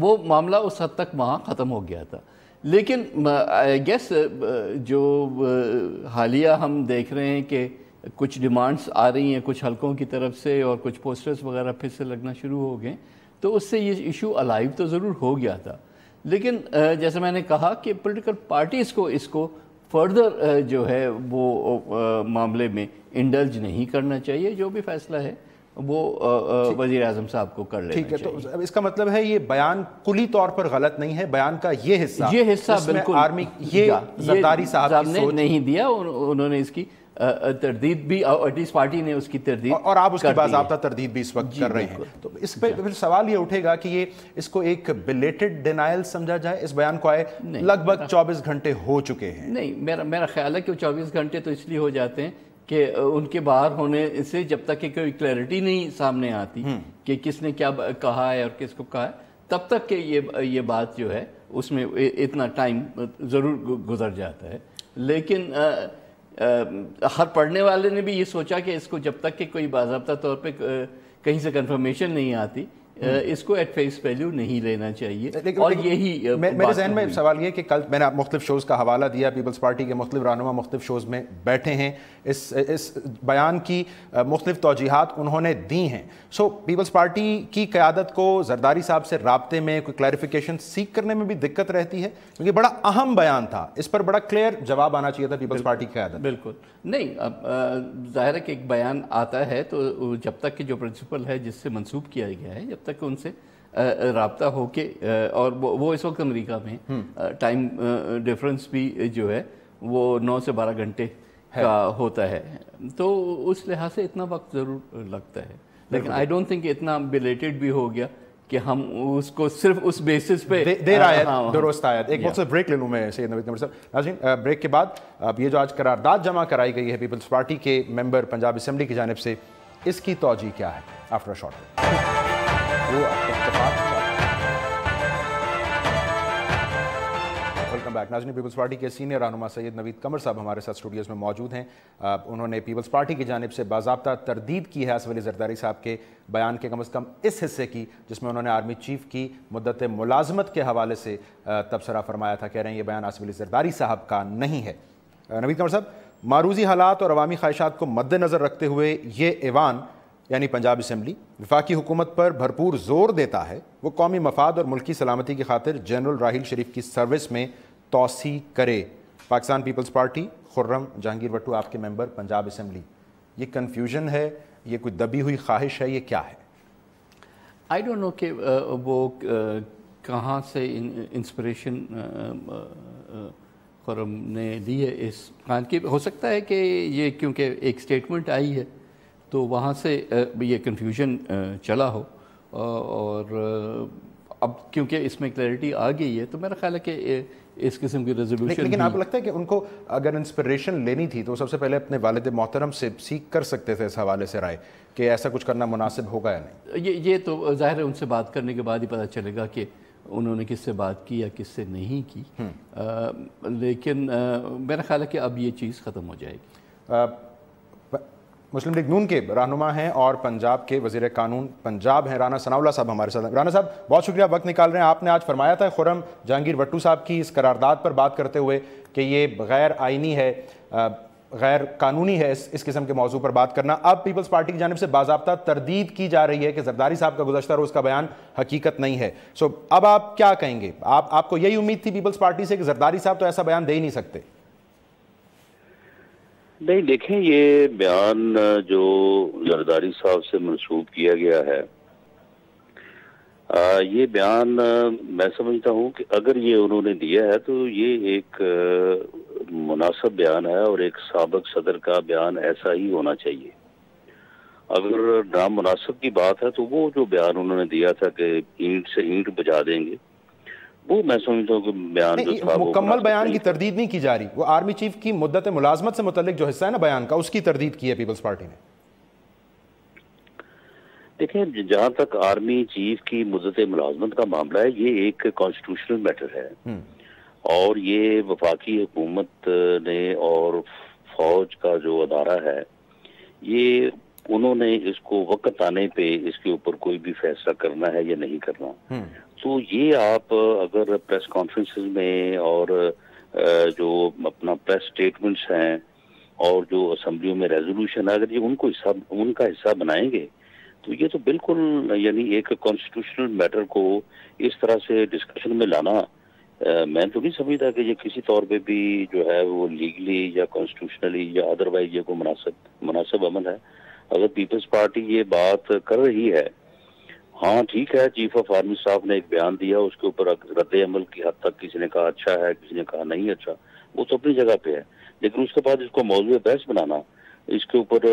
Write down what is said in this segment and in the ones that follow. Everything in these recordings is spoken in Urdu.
وہ معاملہ اس حد تک وہاں ختم ہو گیا تھا. لیکن آئی گیس جو حالیہ ہم دیکھ رہے ہیں کہ کچھ ڈیمانڈس آ رہی ہیں کچھ حلقوں کی طرف سے اور کچھ پوسٹرز وغیرہ پھر سے لگنا شروع ہو گئے, تو اس سے یہ ایشو الائیو تو ضرور ہو گیا تھا. لیکن جیسے میں نے کہا کہ پولیٹیکل پارٹیز کو اس کو فردر جو ہے وہ معاملے میں انڈلج نہیں کرنا چاہیے. جو بھی فیصلہ ہے وہ وزیر اعظم صاحب کو کر لینا چاہیے. ٹھیک ہے, تو اس کا مطلب ہے یہ بیان کلی طور پر غلط نہیں ہے, بیان کا یہ حصہ بالکل آرمی یہ زرداری صاحب نے نہیں دیا, انہوں نے اس کی تردید بھی, ایٹ لیسٹ پارٹی نے اس کی تردید, اور آپ اس کی باضابطہ تردید بھی اس وقت کر رہے ہیں. تو اس پہ پھر سوال یہ اٹھے گا کہ یہ اس کو ایک بلیٹڈ ڈینائل سمجھا جائے, اس بیان کو آئے لگ بھگ 24 گھنٹے ہو چکے ہیں. نہیں, میرا خیال ہے کہ 24 گھنٹے تو اس لیے ہو جاتے ہیں کہ ان کے باہر ہونے سے جب تک کہ کوئی کلیئرٹی نہیں سامنے آتی کہ کس نے کیا کہا ہے اور کس کو کہا ہے, تب تک کہ یہ بات جو ہے اس میں اتنا ٹائم ضرور گزر جاتا ہے. لیکن ہر پڑھنے والے نے بھی یہ سوچا کہ اس کو جب تک کہ کوئی باضابطہ طور پہ کہیں سے کنفرمیشن نہیں آتی, اس کو ایٹ فیس ویلیو نہیں لینا چاہیے. اور یہی میرے ذہن میں سوال یہ کہ کل میں نے مختلف شوز کا حوالہ دیا, پیپلز پارٹی کے مختلف رہنما مختلف شوز میں بیٹھے ہیں, اس بیان کی مختلف توجیحات انہوں نے دی ہیں. سو پیپلز پارٹی کی قیادت کو زرداری صاحب سے رابطے میں کوئی کلیریفیکیشن سیکھ کرنے میں بھی دقت رہتی ہے, کیونکہ بڑا اہم بیان تھا, اس پر بڑا کلیئر جواب آنا چاہیے تھا پیپلز پارٹی کی قیادت. بالکل نہیں, اب ظاہر ہے کہ ایک بیان آتا ہے تو جب تک کہ جو پرنسپل ہے جس سے منسوب کیا گیا ہے, جب تک کہ ان سے رابطہ ہو کے, اور وہ اس وقت امریکہ میں ٹائم ڈیفرنس بھی جو ہے وہ 9 سے 12 گھنٹے کا ہوتا ہے, تو اس لحاظ سے اتنا وقت ضرور لگتا ہے. لیکن آئی ڈونٹ تھنک اتنا بلیٹڈ بھی ہو گیا کہ ہم اس کو صرف اس بیسس پہ دیر آیت درست آیت. ایک وقت سے بریک لے لوں میں سید نوید قمر صاحب. ناظرین, بریک کے بعد اب یہ جو آج قرارداد جمع کرائی گئی ہے پیپلز پارٹی کے ممبر پنجاب اسمبلی کی جانب سے, اس کی توجہ کیا ہے؟ After short welcome back. ناظرین, پیپلز پارٹی کے سینئر رہنما سید نوید قمر صاحب ہمارے ساتھ اسٹوڈیوز میں موجود ہیں. انہوں نے پیپلز پارٹی کی جانب سے باضابطہ تردید کی ہے آصف علی زرداری صاحب کے بیان کے کم از کم اس حصے کی جس میں انہوں نے آرمی چیف کی مدت ملازمت کے حوالے سے تبصرہ فرمایا تھا. کہہ رہے ہیں یہ بیان آصف علی زرداری صاحب کا نہیں ہے. نوید قمر صاحب, معروضی حالات اور عوامی خواہشات کو مد نظر رکھتے ہوئے یہ ایوان یعنی پنجاب اسمبلی وفاقی حکومت پر بھرپور زور دیتا ہے وہ قومی مفاد اور ملکی سلامتی کی خاطر جنرل راحیل شریف کی سروس میں توسیع کرے. پاکستان پیپلز پارٹی, خرم جہانگیر وٹو آپ کے ممبر پنجاب اسمبلی, یہ کنفیوژن ہے, یہ کوئی دبی ہوئی خواہش ہے, یہ کیا ہے؟ آئی ڈونٹ نو کہ وہ کہاں سے انسپریشن خرم نے لی ہے اس کان کی. ہو سکتا ہے کہ یہ کیونکہ ایک سٹیٹمنٹ آئی ہے تو وہاں سے یہ کنفیوژن چلا ہو, اور اب کیونکہ اس میں کلیئرٹی آ گئی ہے تو میرا خیال ہے کہ اس قسم کی ریزولوشن. لیکن آپ کو لگتا ہے کہ ان کو اگر انسپریشن لینی تھی تو سب سے پہلے اپنے والد محترم سے سیکھ کر سکتے تھے اس حوالے سے رائے کہ ایسا کچھ کرنا مناسب ہوگا یا نہیں؟ یہ تو ظاہر ہے ان سے بات کرنے کے بعد ہی پتہ چلے گا کہ انہوں نے کس سے بات کی یا کس سے نہیں کی. لیکن میرا خیال ہے کہ اب یہ چیز ختم ہو جائے گی. مسلم لیگ نون کے رہنما ہیں اور پنجاب کے وزیر قانون پنجاب ہیں رانا ثناء اللہ صاحب ہمارے ساتھ. رانا صاحب, بہت شکریہ وقت نکال رہے ہیں. آپ نے آج فرمایا تھا خرم جہانگیر وٹو صاحب کی اس قرارداد پر بات کرتے ہوئے کہ یہ غیر آئینی ہے, غیر قانونی ہے اس قسم کے موضوع پر بات کرنا. اب پیپلز پارٹی کی جانب سے باضابطہ تردید کی جا رہی ہے کہ زرداری صاحب کا گزشتہ روز کا بیان حقیقت نہیں ہے. سو اب آپ کیا کہیں گے؟ آپ کو یہی امید تھی پیپلز پارٹی سے کہ زرداری صاحب تو ایسا بیان دے ہی نہیں سکتے؟ نہیں, دیکھیں, یہ بیان جو زرداری صاحب سے منسوب کیا گیا ہے, یہ بیان میں سمجھتا ہوں کہ اگر یہ انہوں نے دیا ہے تو یہ ایک مناسب بیان ہے اور ایک سابق صدر کا بیان ایسا ہی ہونا چاہیے. اگر نامناسب کی بات ہے تو وہ جو بیان انہوں نے دیا تھا کہ اینٹ سے اینٹ بجا دیں گے, وہ میں سمجھتا ہوں کہ بیان جو تھا مکمل بیان کی تردید نہیں کی جا رہی, وہ آرمی چیف کی مدت ملازمت سے متعلق جو حصہ ہے نا بیان کا, اس کی تردید کی ہے پیپلز پارٹی نے. دیکھیں, جہاں تک آرمی چیف کی مدت ملازمت کا معاملہ ہے, یہ ایک کانسٹیٹیوشنل میٹر ہے اور یہ وفاقی حکومت نے اور فوج کا جو ادارہ ہے یہ انہوں نے اس کو وقت آنے پہ اس کے اوپر کوئی بھی فیصلہ کرنا ہے یا نہیں کرنا. تو یہ آپ اگر پریس کانفرنسز میں اور جو اپنا پریس سٹیٹمنٹس ہیں اور جو اسمبلیوں میں ریزولوشن ہے، اگر یہ ان کا حصہ بنائیں گے تو یہ تو بالکل یعنی ایک کانسٹیٹیوشنل میٹر کو اس طرح سے ڈسکشن میں لانا، میں تو نہیں سمجھتا کہ یہ کسی طور پہ بھی جو ہے وہ لیگلی یا کانسٹیٹیوشنلی یا ادروائز یہ کوئی مناسب عمل ہے. اگر پیپلز پارٹی یہ بات کر رہی ہے، ہاں ٹھیک ہے، چیف آف آرمی اسٹاف نے ایک بیان دیا، اس کے اوپر رد عمل کی حد تک کسی نے کہا اچھا ہے، کسی نے کہا نہیں اچھا، وہ تو اپنی جگہ پہ ہے، لیکن اس کے بعد اس کو موضوع بحث بنانا، اس کے اوپر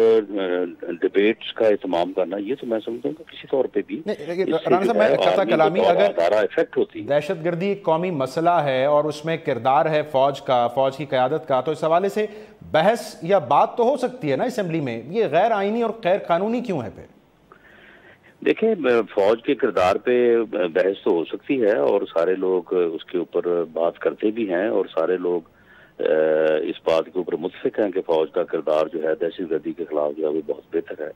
ڈبیٹس کا اہتمام کرنا، یہ تو میں سمجھتا ہوں کہ کسی طور پہ بھی رانا صاحب میں قطع کلامی، اگر افیکٹ ہوتی ہے. دہشت گردی ایک قومی مسئلہ ہے اور اس میں کردار ہے فوج کا، فوج کی قیادت کا، تو اس حوالے سے بحث یا بات تو ہو سکتی ہے نا اسمبلی میں. یہ غیر آئینی اور غیر قانونی کیوں ہے پھر؟ دیکھیں، فوج کے کردار پہ بحث تو ہو سکتی ہے اور سارے لوگ اس کے اوپر بات کرتے بھی ہیں اور سارے لوگ اس بات کے اوپر متفق ہیں کہ فوج کا کردار جو ہے دہشت گردی کے خلاف جو ہے وہ بہت بہتر ہے.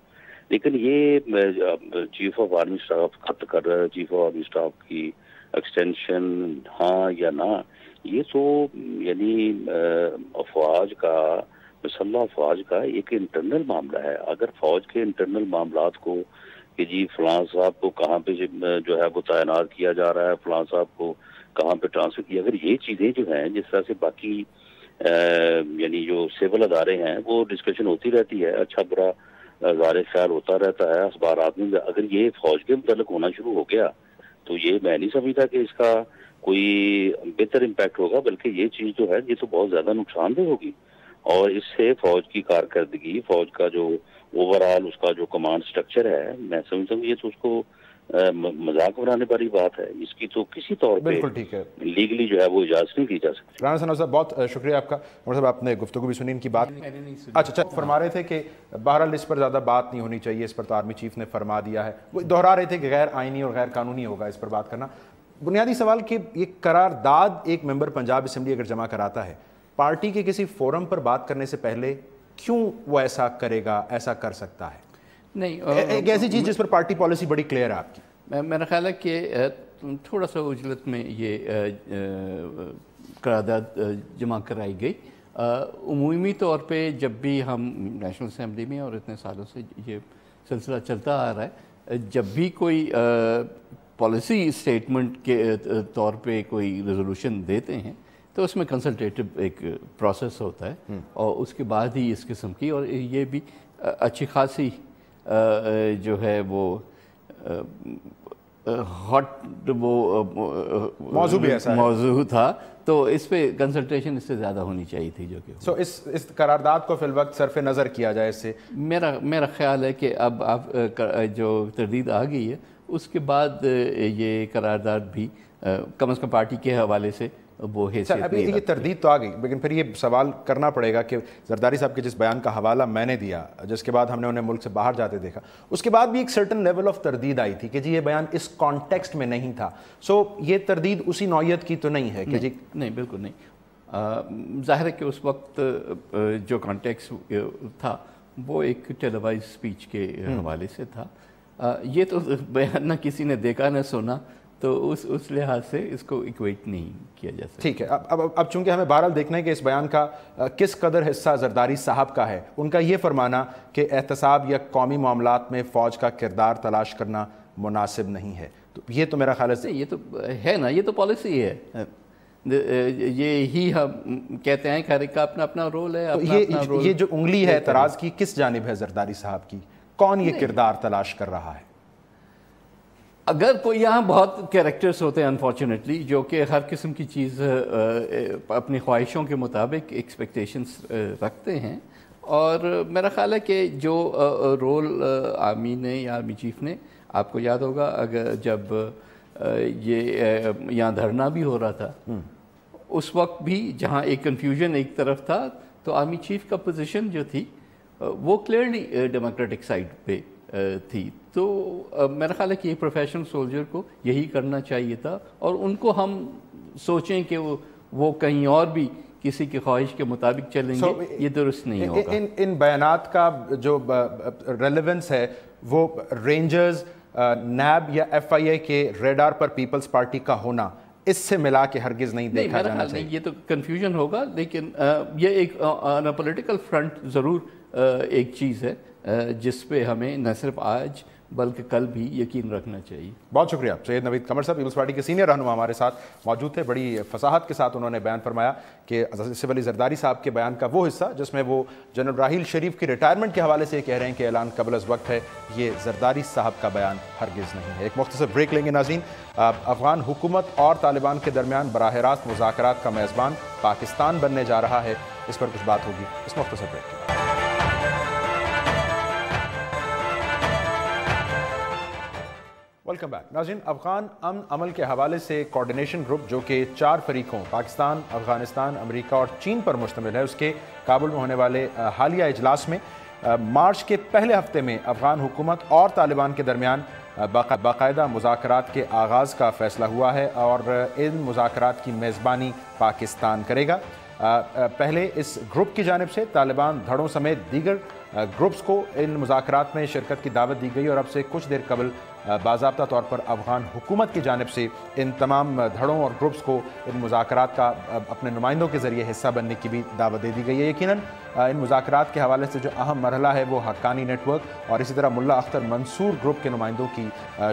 لیکن یہ چیف آف آرمی اسٹاف خط کر رہا ہے، چیف آف آرمی اسٹاف کی ایکسٹینشن ہاں یا نہ، یہ تو یعنی افواج کا، مسلح افواج کا ایک انٹرنل معاملہ ہے. اگر فوج کے انٹرنل معاملات کو کہ جی فلاں صاحب کو کہاں پہ جو ہے وہ تعینات کیا جا رہا ہے، فلاں صاحب کو کہاں پہ ٹرانسفر کیا، اگر یہ چیزیں جو ہیں جس طرح سے باقی یعنی جو سول ادارے ہیں وہ ڈسکشن ہوتی رہتی ہے، اچھا برا ظاہر خیال ہوتا رہتا ہے اخبارات میں، اگر یہ فوج کے متعلق ہونا شروع ہو گیا تو یہ میں نہیں سمجھتا کہ اس کا کوئی بہتر امپیکٹ ہوگا، بلکہ یہ چیز جو ہے یہ تو بہت زیادہ نقصان دہ ہوگی. اور اس سے فوج کی کارکردگی، فوج کا جو اوور آل اس کا جو کمانڈ سٹرکچر ہے، میں سمجھتا ہوں یہ تو اس کو مذاق بنانے والی بات ہے. اس کی تو کسی طور پہ بالکل ٹھیک ہے، لیگلی جو ہے وہ اجازت نہیں کی جا سکتی. رانا ثنا صاحب بہت شکریہ آپ کا. عمر صاحب آپ نے گفتگو بھی سنی ان کی بات. اچھا فرما رہے تھے کہ بہرحال اس پر زیادہ بات نہیں ہونی چاہیے، اس پر تو آرمی چیف نے فرما دیا ہے. وہ دہرا رہے تھے کہ غیر آئینی اور غیر قانونی ہوگا اس پر بات کرنا. بنیادی سوال کہ یہ قرارداد ایک ممبر پنجاب اسمبلی اگر جمع کراتا ہے، پارٹی کے کسی فورم پر بات کرنے سے پہلے کیوں وہ ایسا کرے گا، ایسا کر سکتا ہے؟ نہیں، ایک ایسی چیز جس پر پارٹی پالیسی بڑی کلیئر ہے آپ کی. میرا خیال ہے کہ تھوڑا سا اجلت میں یہ قرارداد جمع کرائی گئی. عمومی طور پہ جب بھی ہم نیشنل اسمبلی میں، اور اتنے سالوں سے یہ سلسلہ چلتا آ رہا ہے، جب بھی کوئی پالیسی اسٹیٹمنٹ کے طور پہ کوئی ریزولوشن دیتے ہیں تو اس میں کنسلٹیٹو ایک پروسیس ہوتا ہے اور اس کے بعد ہی اس قسم کی، اور یہ بھی اچھی خاصی جو ہے وہ ہاٹ وہ موضوع بھی ایسا موضوع تھا، تو اس پہ کنسلٹیشن اس سے زیادہ ہونی چاہیے تھی جو کہ سو اس قرارداد کو فی الوقت صرف نظر کیا جائے. اس سے میرا خیال ہے کہ اب جو تردید آ گئی ہے اس کے بعد یہ قرارداد بھی کم از کم پارٹی کے حوالے سے وہ حیثیت ابھی یہ تردید تو آ گئی، لیکن پھر یہ سوال کرنا پڑے گا کہ زرداری صاحب کے جس بیان کا حوالہ میں نے دیا، جس کے بعد ہم نے انہیں ملک سے باہر جاتے دیکھا، اس کے بعد بھی ایک سرٹن لیول آف تردید آئی تھی کہ جی یہ بیان اس کانٹیکسٹ میں نہیں تھا. سو یہ تردید اسی نوعیت کی تو نہیں ہے کہ جی؟ نہیں، بالکل نہیں. ظاہر ہے کہ اس وقت جو کانٹیکسٹ تھا وہ ایک ٹیلی وائز اسپیچ کے حوالے سے تھا. یہ تو بیان نہ کسی نے دیکھا نہ سنا، تو اس لحاظ سے اس کو ایکویٹ نہیں کیا جا سکتا. ٹھیک ہے، اب چونکہ ہمیں بہرحال دیکھنا ہے کہ اس بیان کا کس قدر حصہ زرداری صاحب کا ہے. ان کا یہ فرمانا کہ احتساب یا قومی معاملات میں فوج کا کردار تلاش کرنا مناسب نہیں ہے، تو یہ تو میرا خیال ہے یہ تو ہے نا، یہ تو پالیسی ہے. یہی ہم کہتے ہیں کہ ہر ایک کا اپنا اپنا رول ہے. یہ جو انگلی ہے اعتراض کی کس جانب ہے زرداری صاحب کی؟ کون یہ کردار تلاش کر رہا ہے؟ اگر کوئی یہاں بہت کیریکٹرز ہوتے ہیں انفارچونیٹلی جو کہ ہر قسم کی چیز اپنی خواہشوں کے مطابق ایکسپیکٹیشنز رکھتے ہیں، اور میرا خیال ہے کہ جو رول آرمی نے یا آرمی چیف نے، آپ کو یاد ہوگا اگر جب یہ یہاں دھرنا بھی ہو رہا تھا اس وقت بھی جہاں ایک کنفیوژن ایک طرف تھا، تو آرمی چیف کا پوزیشن جو تھی وہ کلیئرلی ڈیموکریٹک سائڈ پہ تھی. تو میرا خیال ہے کہ ایک پروفیشنل سولجر کو یہی کرنا چاہیے تھا، اور ان کو ہم سوچیں کہ وہ کہیں اور بھی کسی کی خواہش کے مطابق چلیں گے یہ درست نہیں ہوگا. ان بیانات کا جو ریلیونس ہے وہ رینجرز، نیب یا ایف آئی اے کے ریڈار پر پیپلز پارٹی کا ہونا اس سے ملا کے ہرگز نہیں دیکھا جانا چاہیے. یہ تو کنفیوژن ہوگا، لیکن یہ ایک پولیٹیکل فرنٹ ضرور ایک چیز ہے جس پہ ہمیں نہ صرف آج بلکہ کل بھی یقین رکھنا چاہیے. بہت شکریہ. سید نوید قمر صاحب پیپلز پارٹی کے سینئر رہنما ہمارے ساتھ موجود تھے. بڑی فصاحت کے ساتھ انہوں نے بیان فرمایا کہ آصف علی زرداری صاحب کے بیان کا وہ حصہ جس میں وہ جنرل راحیل شریف کی ریٹائرمنٹ کے حوالے سے یہ کہہ رہے ہیں کہ اعلان قبل از وقت ہے، یہ زرداری صاحب کا بیان ہرگز نہیں ہے. ایک مختصر بریک لیں گے ناظرین. افغان حکومت اور طالبان کے درمیان براہ راست مذاکرات کا میزبان پاکستان بننے جا رہا ہے، اس پر کچھ بات ہوگی اس مختصر بریک کے بعد. Welcome back. ناظرین، افغان امن عمل کے حوالے سے کوارڈینیشن گروپ جو کہ 4 فریقوں پاکستان، افغانستان، امریکہ اور چین پر مشتمل ہے، اس کے کابل میں ہونے والے حالیہ اجلاس میں مارچ کے پہلے ہفتے میں افغان حکومت اور طالبان کے درمیان باقاعدہ مذاکرات کے آغاز کا فیصلہ ہوا ہے اور ان مذاکرات کی میزبانی پاکستان کرے گا. پہلے اس گروپ کی جانب سے طالبان دھڑوں سمیت دیگر گروپس کو ان مذاکرات میں شرکت کی دعوت دی گئی اور اب سے کچھ دیر قبل باضابطہ طور پر افغان حکومت کی جانب سے ان تمام دھڑوں اور گروپس کو ان مذاکرات کا اپنے نمائندوں کے ذریعے حصہ بننے کی بھی دعوت دے دی گئی ہے. یقیناً ان مذاکرات کے حوالے سے جو اہم مرحلہ ہے وہ حقانی نیٹ ورک اور اسی طرح ملا اختر منصور گروپ کے نمائندوں کی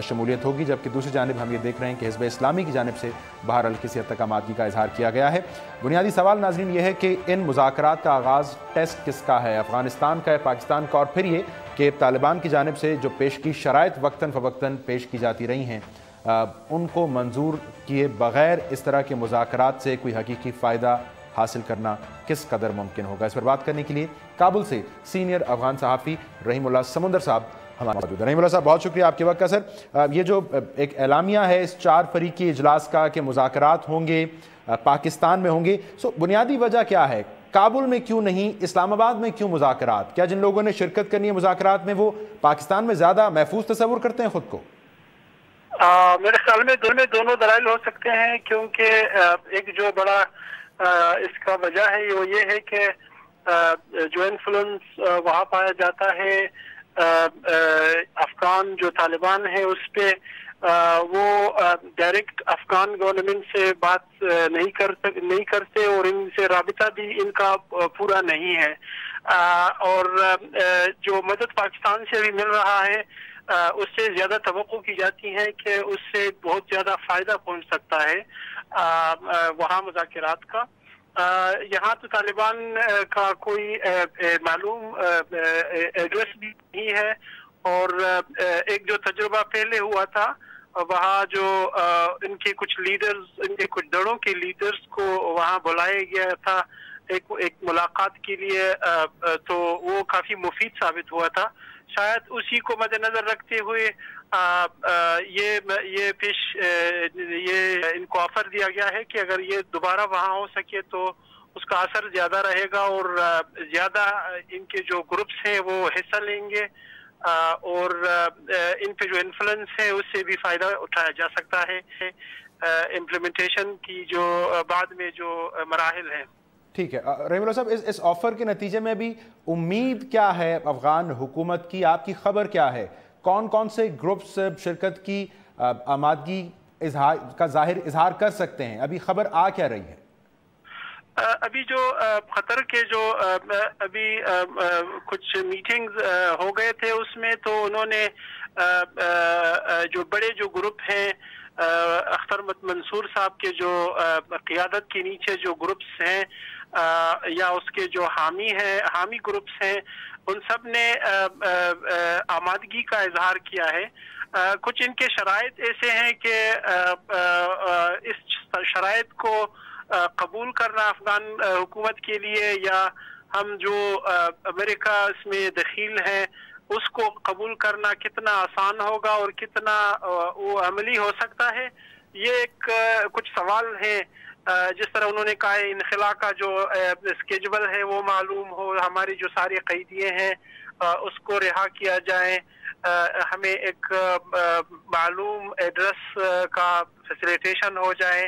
شمولیت ہوگی، جبکہ دوسری جانب ہم یہ دیکھ رہے ہیں کہ حزب اسلامی کی جانب سے بہرحال کسی حد تک آمادگی کا اظہار کیا گیا ہے. بنیادی سوال ناظرین یہ ہے کہ ان مذاکرات کا آغاز ٹیسٹ کس کا ہے، افغانستان کا ہے، پاکستان کا، اور پھر یہ کہ طالبان کی جانب سے جو پیش کی شرائط وقتاً فوقتاً پیش کی جاتی رہی ہیں ان کو منظور کیے بغیر اس طرح کے مذاکرات سے کوئی حقیقی فائدہ حاصل کرنا کس قدر ممکن ہوگا. اس پر بات کرنے کے لیے کابل سے سینئر افغان صحافی رحیم اللہ سمندر صاحب ہمارے موجود ہیں. رحیم اللہ صاحب بہت شکریہ آپ کے وقت کا. سر، یہ جو ایک اعلامیہ ہے اس 4 فریقی اجلاس کا کہ مذاکرات ہوں گے پاکستان میں ہوں گے، بنیادی وجہ کیا ہے؟ کابل میں کیوں نہیں، اسلام آباد میں کیوں مذاکرات؟ کیا جن لوگوں نے شرکت کرنی ہے مذاکرات میں وہ پاکستان میں زیادہ محفوظ تصور کرتے ہیں خود کو؟ میرے خیال میں دونوں دلائل ہو سکتے ہیں، کیونکہ ایک جو بڑا اس کا وجہ ہے وہ یہ ہے کہ جو انفلوئنس وہاں پایا جاتا ہے افغان جو طالبان ہے اس پہ وہ ڈائریکٹ افغان گورنمنٹ سے بات نہیں کرتے اور ان سے رابطہ بھی ان کا پورا نہیں ہے، اور جو مدد پاکستان سے بھی مل رہا ہے اس سے زیادہ توقع کی جاتی ہے کہ اس سے بہت زیادہ فائدہ پہنچ سکتا ہے وہاں مذاکرات کا. یہاں تو طالبان کا کوئی معلوم ایڈریس بھی نہیں ہے، اور ایک جو تجربہ پہلے ہوا تھا وہاں جو ان کے کچھ لیڈرز، ان کے کچھ دڑوں کے لیڈرز کو وہاں بلایا گیا تھا ایک ملاقات کے لیے، تو وہ کافی مفید ثابت ہوا تھا. شاید اسی کو مد نظر رکھتے ہوئے یہ ان کو آفر دیا گیا ہے کہ اگر یہ دوبارہ وہاں ہو سکے تو اس کا اثر زیادہ رہے گا اور زیادہ ان کے جو گروپس ہیں وہ حصہ لیں گے، اور ان پہ جو انفلوئنس ہے اس سے بھی فائدہ اٹھایا جا سکتا ہے امپلیمنٹیشن کی جو بعد میں جو مراحل ہیں. ٹھیک ہے رحیم اللہ صاحب، اس آفر کے نتیجے میں بھی امید کیا ہے افغان حکومت کی؟ آپ کی خبر کیا ہے؟ کون کون سے گروپس شرکت کی آمادگی کا اظہار کر سکتے ہیں؟ ابھی خبر آ کیا رہی ہے؟ ابھی جو قطر کے جو ابھی کچھ میٹنگز ہو گئے تھے اس میں تو انہوں نے جو بڑے جو گروپ ہیں اختر منصور صاحب کے جو قیادت کے نیچے جو گروپس ہیں یا اس کے جو حامی گروپس ہیں، ان سب نے آمادگی کا اظہار کیا ہے. کچھ ان کے شرائط ایسے ہیں کہ اس شرائط کو قبول کرنا افغان حکومت کے لیے، یا ہم جو امریکہ اس میں دخیل ہیں اس کو قبول کرنا کتنا آسان ہوگا اور کتنا وہ عملی ہو سکتا ہے، یہ ایک کچھ سوال ہیں. جس طرح انہوں نے کہا ہے انخلا کا جو اسکیجول ہے وہ معلوم ہو، ہماری جو سارے قیدیے ہیں اس کو رہا کیا جائے، ہمیں ایک معلوم ایڈریس کا فیسیلیٹیشن ہو جائے،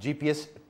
GPS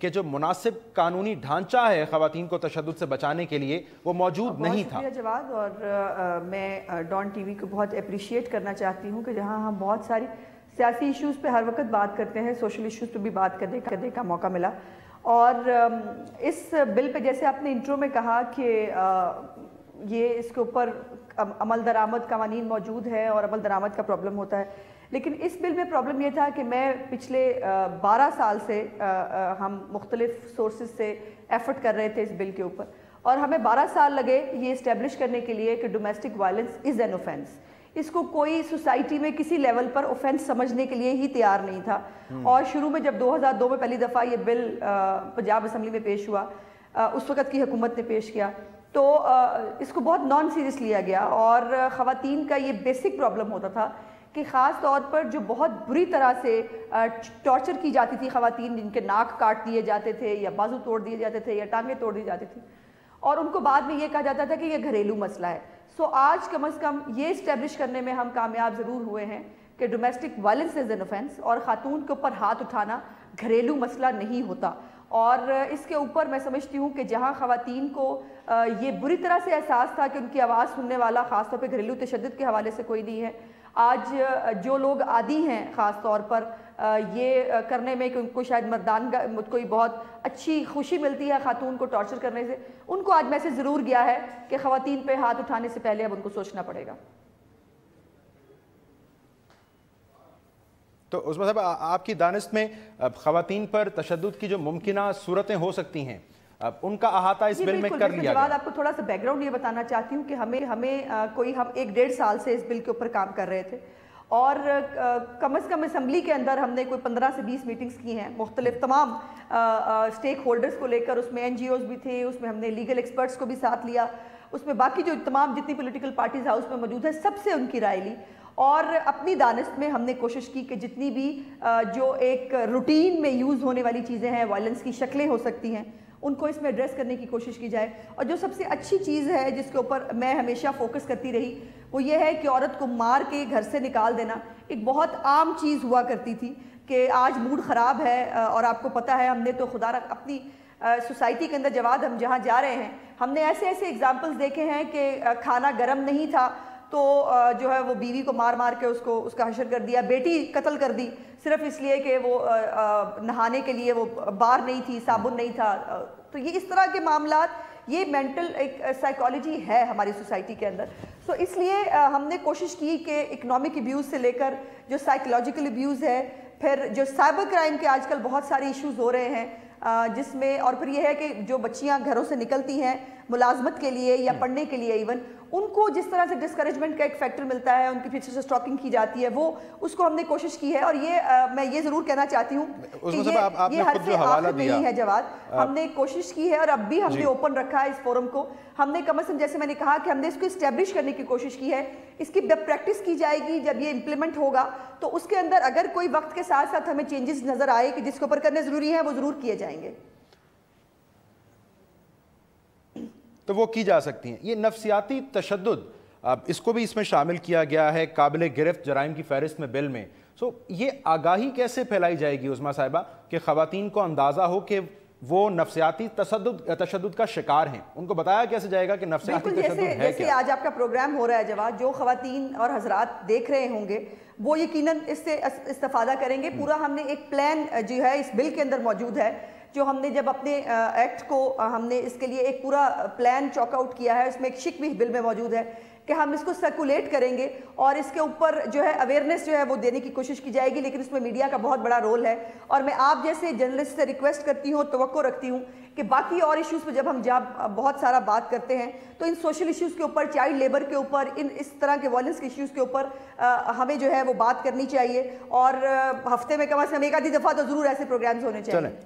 کہ جو مناسب قانونی ڈھانچہ ہے خواتین کو تشدد سے بچانے کے لیے وہ موجود نہیں تھا۔ بہت شکریہ جواد، اور میں ڈان ٹی وی کو بہت اپریشیٹ کرنا چاہتی ہوں کہ جہاں ہم بہت ساری سیاسی ایشوز پہ ہر وقت بات کرتے ہیں، سوشل ایشوز پہ بھی بات کرنے کا موقع ملا، اور اس بل پہ جیسے آپ نے انٹرو میں کہا کہ یہ اس کے اوپر عمل درآمد قوانین موجود ہے اور عمل درآمد کا پرابلم ہوتا ہے، لیکن اس بل میں پرابلم یہ تھا کہ میں پچھلے 12 سال سے ہم مختلف سورسز سے ایفرٹ کر رہے تھے اس بل کے اوپر، اور ہمیں 12 سال لگے یہ اسٹیبلش کرنے کے لیے کہ domestic violence is an offence. اس کو کوئی سوسائٹی میں کسی لیول پر اوفینس سمجھنے کے لیے ہی تیار نہیں تھا، اور شروع میں جب 2002 میں پہلی دفعہ یہ بل پنجاب اسمبلی میں پیش ہوا، اس وقت کی حکومت نے پیش کیا، تو اس کو بہت نان سیریس لیا گیا، اور خواتین کا یہ بیسک پرابلم ہوتا تھا کہ خاص طور پر جو بہت بری طرح سے ٹارچر کی جاتی تھی خواتین، جن کے ناک کاٹ دیے جاتے تھے یا بازو توڑ دیے جاتے تھے یا ٹانگیں توڑ دی جاتی تھی، اور ان کو بعد میں یہ کہا جاتا تھا کہ یہ گھریلو مسئلہ ہے۔ سو آج کم از کم یہ اسٹیبلش کرنے میں ہم کامیاب ضرور ہوئے ہیں کہ domestic violence is an offence, اور خاتون کے اوپر ہاتھ اٹھانا گھریلو مسئلہ نہیں ہوتا، اور اس کے اوپر میں سمجھتی ہوں کہ جہاں خواتین کو یہ بری طرح سے احساس تھا کہ ان کی آواز سننے والا خاص طور پہ گھریلو تشدد کے حوالے سے کوئی نہیں ہے، آج جو لوگ عادی ہیں خاص طور پر یہ کرنے میں کہ ان کو شاید کوئی بہت اچھی خوشی ملتی ہے خاتون کو ٹارچر کرنے سے، ان کو آج میسج ضرور گیا ہے کہ خواتین پہ ہاتھ اٹھانے سے پہلے اب ان کو سوچنا پڑے گا۔ تو عظمیٰ صاحب، آپ کی دانست میں خواتین پر تشدد کی جو ممکنہ صورتیں ہو سکتی ہیں ان کا احاطہ اس بل میں کر لیا گیا؟ آپ کو تھوڑا سا بیک گراؤنڈ یہ بتانا چاہتی ہوں کہ ہم 1-1.5 سال سے اس بل کے اوپر کام کر رہے تھے، اور کم از کم اسمبلی کے اندر ہم نے کوئی 15 سے 20 میٹنگز کی ہیں مختلف تمام سٹیک ہولڈرز کو لے کر، اس میں NGOs بھی تھے، اس میں ہم نے لیگل ایکسپرٹس کو بھی ساتھ لیا، اس میں باقی جو تمام جتنی پولیٹیکل پارٹیز ہاؤس میں موجود ہیں سب سے ان کی رائے لی، اور اپنی دانست میں ہم نے کوشش کی کہ جتنی بھی جو ایک روٹین میں یوز ہونے والی چیزیں ہیں، وائلنس کی شکلیں ہو سکتی ہیں، ان کو اس میں ایڈریس کرنے کی کوشش کی جائے۔ اور جو سب سے اچھی چیز ہے جس کے اوپر میں ہمیشہ فوکس کرتی رہی وہ یہ ہے کہ عورت کو مار کے گھر سے نکال دینا ایک بہت عام چیز ہوا کرتی تھی، کہ آج موڈ خراب ہے، اور آپ کو پتہ ہے ہم نے تو خدا رکھ اپنی سوسائٹی کے اندر جواد ہم جہاں جا رہے ہیں ہم نے ایسے ایگزامپلز دیکھے ہیں کہ کھانا گرم نہیں تھا تو جو ہے وہ بیوی کو مار مار کے اس کا حشر کر دیا، بیٹی قتل کر دی صرف اس لیے کہ وہ نہانے کے لیے وہ بار نہیں تھی، صابن نہیں تھا۔ تو یہ اس طرح کے معاملات، یہ مینٹل ایک سائیکالوجی ہے ہماری سوسائٹی کے اندر، سو اس لیے ہم نے کوشش کی کہ اکنامک ایبیوز سے لے کر جو سائیکولوجیکل ایبیوز ہے، پھر جو سائبر کرائم کے آج کل بہت سارے ایشوز ہو رہے ہیں جس میں، اور پھر یہ ہے کہ جو بچیاں گھروں سے نکلتی ہیں ملازمت کے لیے یا پڑھنے کے لیے، ایون ان کو جس طرح سے ڈسکریجمنٹ کا ایک فیکٹر ملتا ہے، ان کے پیچھے سے اسٹاکنگ کی جاتی ہے، وہ اس کو ہم نے کوشش کی ہے، اور یہ میں یہ ضرور کہنا چاہتی ہوں کہ یہ ہر سے آخر نہیں ہے جواد، ہم نے کوشش کی ہے اور اب بھی ہم نے اوپن رکھا ہے اس فورم کو، ہم نے کم از کم جیسے میں نے کہا کہ ہم نے اس کو اسٹیبلش کرنے کی کوشش کی ہے، اس کی جب پریکٹس کی جائے گی، جب یہ امپلیمنٹ ہوگا تو اس کے اندر اگر کوئی وقت کے ساتھ ساتھ ہمیں چینجز نظر آئے کہ جس کے اوپر کرنے ضروری ہیں وہ ضرور کیے جائیں گے، تو وہ کی جا سکتی ہیں۔ یہ نفسیاتی تشدد اس کو بھی اس میں شامل کیا گیا ہے قابل گرفت جرائم کی فہرست میں بل میں، یہ آگاہی کیسے پھیلائی جائے گی عظمیٰ صاحبہ کہ خواتین کو اندازہ ہو کہ وہ نفسیاتی تشدد کا شکار ہیں، ان کو بتایا کیسے جائے گا کہ نفسیاتی تشدد ہے کیا؟ جیسے آج آپ کا پروگرام ہو رہا ہے جواد، جو خواتین اور حضرات دیکھ رہے ہوں گے وہ یقیناً اس سے استفادہ کریں گے۔ پورا ہم نے ایک پلان جو ہے اس بل کے اندر موجود ہے، جو ہم نے جب اپنے ایکٹ کو ہم نے اس کے لیے ایک پورا پلان چاک آؤٹ کیا ہے، اس میں ایک شک بھی بل میں موجود ہے کہ ہم اس کو سرکولیٹ کریں گے اور اس کے اوپر جو ہے اویئرنیس جو ہے وہ دینے کی کوشش کی جائے گی، لیکن اس میں میڈیا کا بہت بڑا رول ہے، اور میں آپ جیسے جرنلسٹ سے ریکویسٹ کرتی ہوں، توقع رکھتی ہوں کہ باقی اور ایشوز پہ جب ہم بہت سارا بات کرتے ہیں تو ان سوشل ایشوز کے اوپر، چائلڈ لیبر کے اوپر، اس طرح کے وائلنس کے ایشوز کے اوپر ہمیں جو ہے وہ بات کرنی چاہیے، اور ہفتے میں کم از کم ایک آدھی دفعہ تو ضرور ایسے پروگرامز ہونے چاہیے۔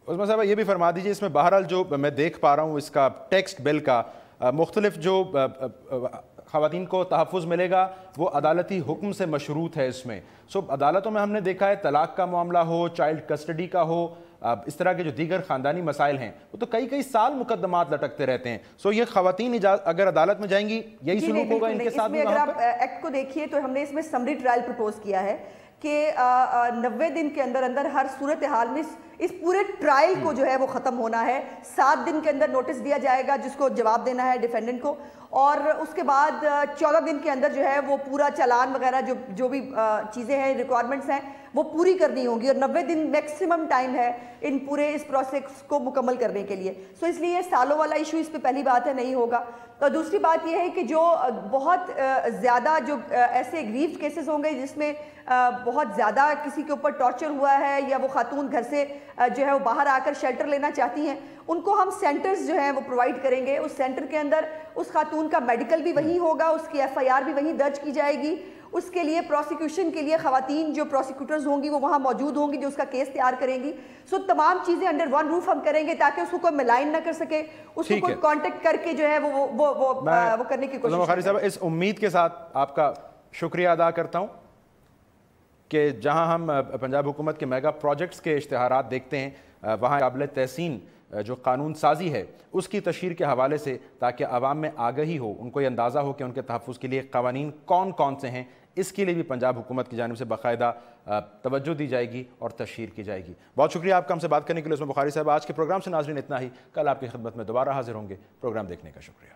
عظمیٰ صاحبہ یہ بھی فرما دیجئے، اس میں بہرحال جو میں دیکھ پا رہا ہوں اس کا ٹیکسٹ بل کا مختلف جو خواتین کو تحفظ ملے گا وہ عدالتی حکم سے مشروط ہے اس میں، عدالتوں میں ہم نے دیکھا ہے طلاق کا معاملہ ہو، چائلڈ کسٹڈی کا ہو، اس طرح کے جو دیگر خاندانی مسائل ہیں وہ تو کئی سال مقدمات لٹکتے رہتے ہیں، یہ خواتین اگر عدالت میں جائیں گی یہی سلوک ہوگا ان کے ساتھ؟ اگر آپ ایکٹ کو دیکھیے تو ہم نے اس میں سمری ٹرائل پرپوز کیا ہے کہ 90 دن کے اندر اندر ہر صورتحال میں اس پورے ٹرائل کو جو ہے وہ ختم ہونا ہے. 7 دن کے اندر نوٹس دیا جائے گا جس کو جواب دینا ہے ڈیفینڈنٹ کو, اور اس کے بعد 14 دن کے اندر جو ہے وہ پورا چالان وغیرہ جو بھی چیزیں ہیں, ریکوائرمنٹس ہیں, وہ پوری کرنی ہوں گی, اور 90 دن میکسیمم ٹائم ہے ان پورے اس پروسیس کو مکمل کرنے کے لیے. سو اس لیے سالوں والا ایشو اس پہ پہلی بات ہے نہیں ہوگا. اور دوسری بات یہ ہے کہ جو بہت زیادہ جو ایسے گریف کیسز ہوں گے جس میں بہت زیادہ کسی کے اوپر ٹارچر ہوا ہے, یا وہ خاتون گھر سے جو ہے وہ باہر آ کر شیلٹر لینا چاہتی ہیں, ان کو ہم سینٹرز جو ہیں وہ پرووائڈ کریں گے. اس سینٹر کے اندر اس خاتون کا میڈیکل بھی وہیں ہوگا, اس کی FIR بھی وہیں درج کی جائے گی. اس کے لیے پروسیکیوشن کے لیے خواتین جو پروسیکیوٹرز ہوں گی وہ وہاں موجود ہوں گی جو اس کا کیس تیار کریں گی. سو تمام چیزیں انڈر ون روف ہم کریں گے تاکہ اس کو کوئی ملائن نہ کر سکے, اس کو کوئی کانٹیکٹ کر کے جو ہے وہ کرنے کی کوشش. بخاری صاحب, اس امید کے ساتھ آپ کا شکریہ ادا کرتا ہوں کہ جہاں ہم پنجاب حکومت کے میگا پروجیکٹس کے اشتہارات دیکھتے ہیں, وہاں قابل تحسین جو قانون سازی ہے اس کی تشہیر کے حوالے سے, تاکہ عوام میں آگہی ہو, ان کو یہ اندازہ ہو کہ ان کے تحفظ کے لیے قوانین کون کون سے ہیں, اس کے لیے بھی پنجاب حکومت کی جانب سے باقاعدہ توجہ دی جائے گی اور تشہیر کی جائے گی. بہت شکریہ آپ کا ہم سے بات کرنے کے لیے عثمان بخاری صاحب. آج کے پروگرام سے ناظرین اتنا ہی. کل آپ کی خدمت میں دوبارہ حاضر ہوں گے. پروگرام دیکھنے کا شکریہ.